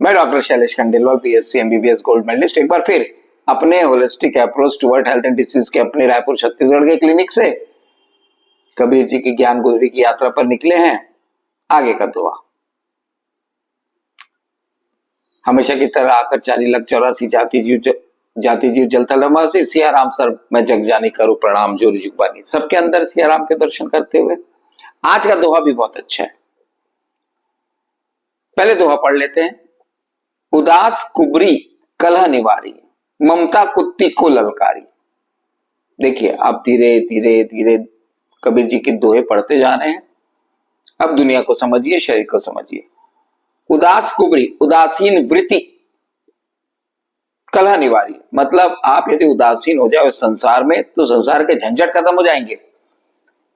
मैं doctor Shailesh Khandelwal, PSC MBBS gold medalist, एक बार फिर अपने holistic approach toward health and disease के अपने रायपुर छत्तीसगढ़ के क्लिनिक से कबीर जी की ज्ञान गुजरी की यात्रा पर निकले हैं। आगे का दुआ। हमेशा की तरह आकर 4,84,84 जाति जीव जलथलवासी सियाराम सर मैं जग जानी करूं प्रणाम जोरी जुगबानी। सबके अंदर सियाराम के दर्शन करते हुए आज का दोहा भी बहुत अच्छा है। पहले दोहा पढ़ लेते हैं। उदास कुबरी कलह निवारी, ममता कुत्ती को ललकारी। देखिए आप धीरे धीरे धीरे कबीर जी के दोहे पढ़ते जा रहे हैं। अब दुनिया को समझिए, शरीर को समझिए। उदास कुबरी, उदासीन वृत्ति, कलह निवारी, मतलब आप यदि उदासीन हो जाओ संसार में तो संसार के झंझट खत्म हो जाएंगे।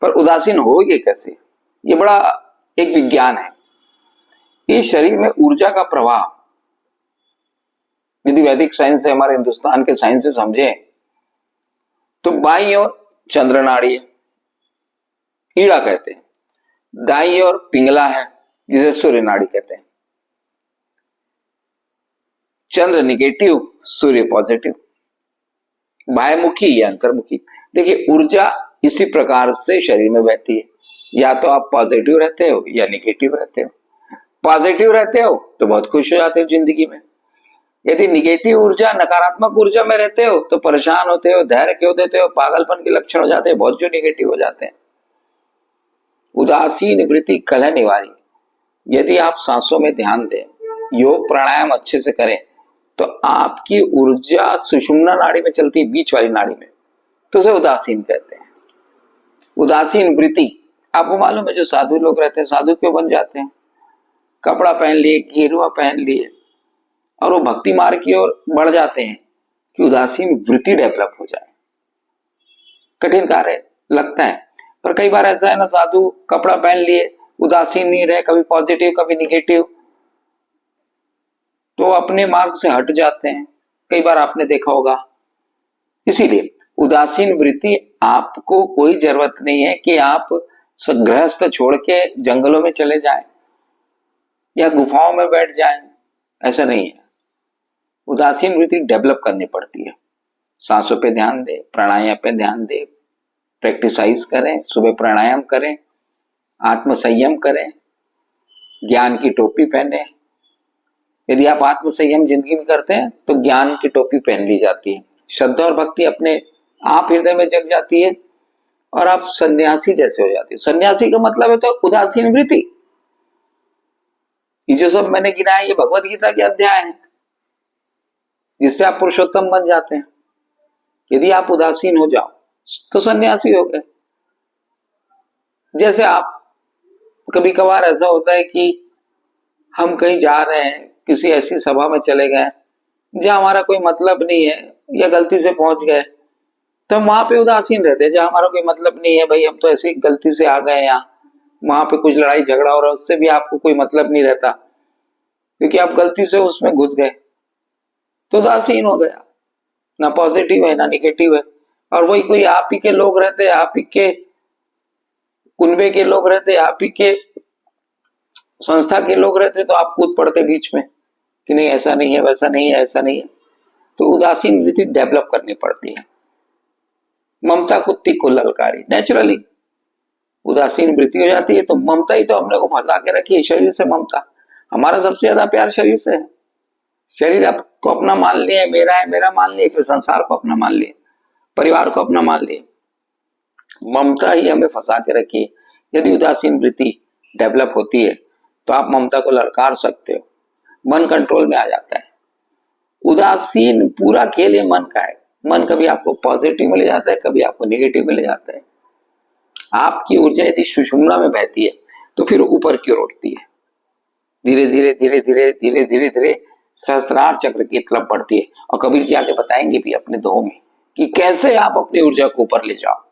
पर उदासीन होगे कैसे, ये बड़ा एक विज्ञान है। इस शरीर में ऊर्जा का प्रवाह यदि वैदिक साइंस से, हमारे हिंदुस्तान के साइंस से समझे तो बाईं ओर चंद्र नाड़ी है, ईड़ा कहते हैं। दाईं ओर पिंगला है जिसे सूर्य नाड़ी कहते हैं। चंद्र निगेटिव, सूर्य पॉजिटिव, बाह्यमुखी या अंतर्मुखी। देखिए ऊर्जा इसी प्रकार से शरीर में बहती है। या तो आप पॉजिटिव रहते हो या निगेटिव रहते हो। पॉजिटिव रहते हो तो बहुत खुश हो जाते हो जिंदगी में। यदि निगेटिव ऊर्जा, नकारात्मक ऊर्जा में रहते हो तो परेशान होते हो, धैर्य क्यों देते हो, पागलपन के लक्षण हो जाते हैं, बहुत जो निगेटिव हो जाते हैं। उदासीन वृत्ति कलह निवारी। यदि आप सांसों में ध्यान दें, योग प्राणायाम अच्छे से करें तो आपकी ऊर्जा सुषुम्ना नाड़ी में चलती है, बीच वाली नाड़ी में, तो उसे उदासीन कहते हैं। उदासीन वृत्ति, आपको मालूम है जो साधु लोग रहते हैं, साधु क्यों बन जाते हैं? कपड़ा पहन लिए, गेरुआ पहन लिए और वो भक्ति मार्ग की ओर बढ़ जाते हैं कि उदासीन वृत्ति डेवलप हो जाए। कठिन कार्य लगता है, पर कई बार ऐसा है ना, साधु कपड़ा पहन लिए, उदासीन नहीं रहे, कभी पॉजिटिव कभी निगेटिव, तो अपने मार्ग से हट जाते हैं। कई बार आपने देखा होगा। इसीलिए उदासीन वृत्ति, आपको कोई जरूरत नहीं है कि आप गृहस्थ छोड़ के जंगलों में चले जाएं या गुफाओं में बैठ जाएं, ऐसा नहीं है। उदासीन वृत्ति डेवलप करनी पड़ती है। सांसों पे ध्यान दें, प्राणायाम पे ध्यान दें, प्रैक्टिसाइज करें, सुबह प्राणायाम करें, आत्म संयम करें, ज्ञान की टोपी पहने। यदि आप आत्म संयम जिंदगी में करते हैं तो ज्ञान की टोपी पहन ली जाती है। श्रद्धा और भक्ति अपने आप हृदय में जग जाती है और आप सन्यासी जैसे हो जाते हैं। सन्यासी का मतलब है तो उदासीन वृत्ति। ये जो सब मैंने गिनाया ये भगवत गीता के अध्याय है जिससे आप पुरुषोत्तम बन जाते हैं। यदि आप उदासीन हो जाओ तो सन्यासी हो गए। जैसे आप कभी कभार ऐसा होता है कि हम कहीं जा रहे हैं, किसी ऐसी सभा में चले गए जहां हमारा कोई मतलब नहीं है या गलती से पहुंच गए, तो हम वहां पे उदासीन रहते हैं। जहां हमारा कोई मतलब नहीं है, भाई हम तो ऐसी गलती से आ गए, यहाँ वहां पे कुछ लड़ाई झगड़ा हो रहा है, उससे भी आपको कोई मतलब नहीं रहता क्योंकि आप गलती से उसमें घुस गए, तो उदासीन हो गया। ना पॉजिटिव है ना निगेटिव है। और वही कोई आप ही के लोग रहते, आप ही के कुनबे के लोग रहते, आप ही के संस्था के लोग रहते, तो आप कूद पड़ते बीच में कि नहीं ऐसा नहीं है, वैसा नहीं है, ऐसा नहीं है। तो उदासीन वृत्ति डेवलप करनी पड़ती है। ममता कुत्ती को ललकारी, नेचुरली उदासीन वृत्ति हो जाती है तो ममता ही तो हमने को फंसा के रखी है। शरीर से ममता, हमारा सबसे ज्यादा प्यार शरीर से है। शरीर आपको अपना मान लिया, मेरा है, मेरा मान लिया, फिर संसार को अपना मान लिया, परिवार को अपना मान लिया। ममता ही हमें फंसा के रखी है। यदि उदासीन वृत्ति डेवलप होती है तो आप ममता को ललकार सकते हो, मन कंट्रोल में आ जाता है। उदासीन पूरा खेल ये मन का है। मन कभी आपको पॉजिटिव में ले जाता है, कभी आपको निगेटिव में ले जाता है। आपकी ऊर्जा यदि सुषुम्ना में बहती है तो फिर ऊपर की ओर उठती है, धीरे धीरे धीरे धीरे धीरे धीरे धीरे सहस्त्रार चक्र की तरफ बढ़ती है। और कबीर जी आगे बताएंगे भी अपने दोहों में कि कैसे आप अपनी ऊर्जा को ऊपर ले जाओ।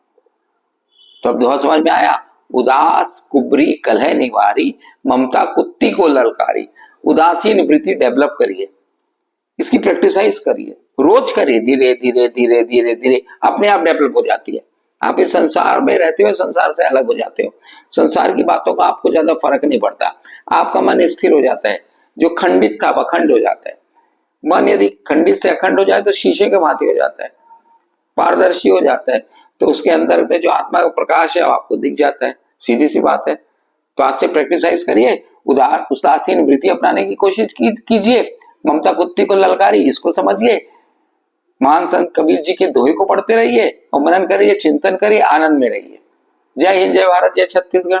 तो अब दोहा समझ में आया। उदास कुबरी कलह निवारी, ममता कुत्ती को ललकारी। उदासीन वृत्ति डेवलप करिए, इसकी प्रैक्टिसाइज करिए, रोज करिए, धीरे धीरे धीरे धीरे धीरे अपने आप डेवलप हो जाती है। आप इस संसार में रहते हो, संसार से अलग हो जाते हो। संसार की बातों का आपको ज्यादा फर्क नहीं पड़ता, आपका मन स्थिर हो जाता है। जो खंडित था अखंड हो जाता है। मन यदि खंडित से अखंड हो जाए तो शीशे के भांति हो जाता है, पारदर्शी हो जाता है, तो उसके अंदर में जो आत्मा का प्रकाश है आपको दिख जाता है। सीधी सी बात है। तो आज से प्रैक्टिसाइज करिए, उदासीन वृत्ति अपनाने की कोशिश कीजिए। ममता कुत्ती को ललकारी, इसको समझिए। महान संत कबीर जी के दोहे को पढ़ते रहिए और मनन करिए, चिंतन करिए, आनंद में रहिए। जय हिंद, जय भारत, जय छत्तीसगढ़।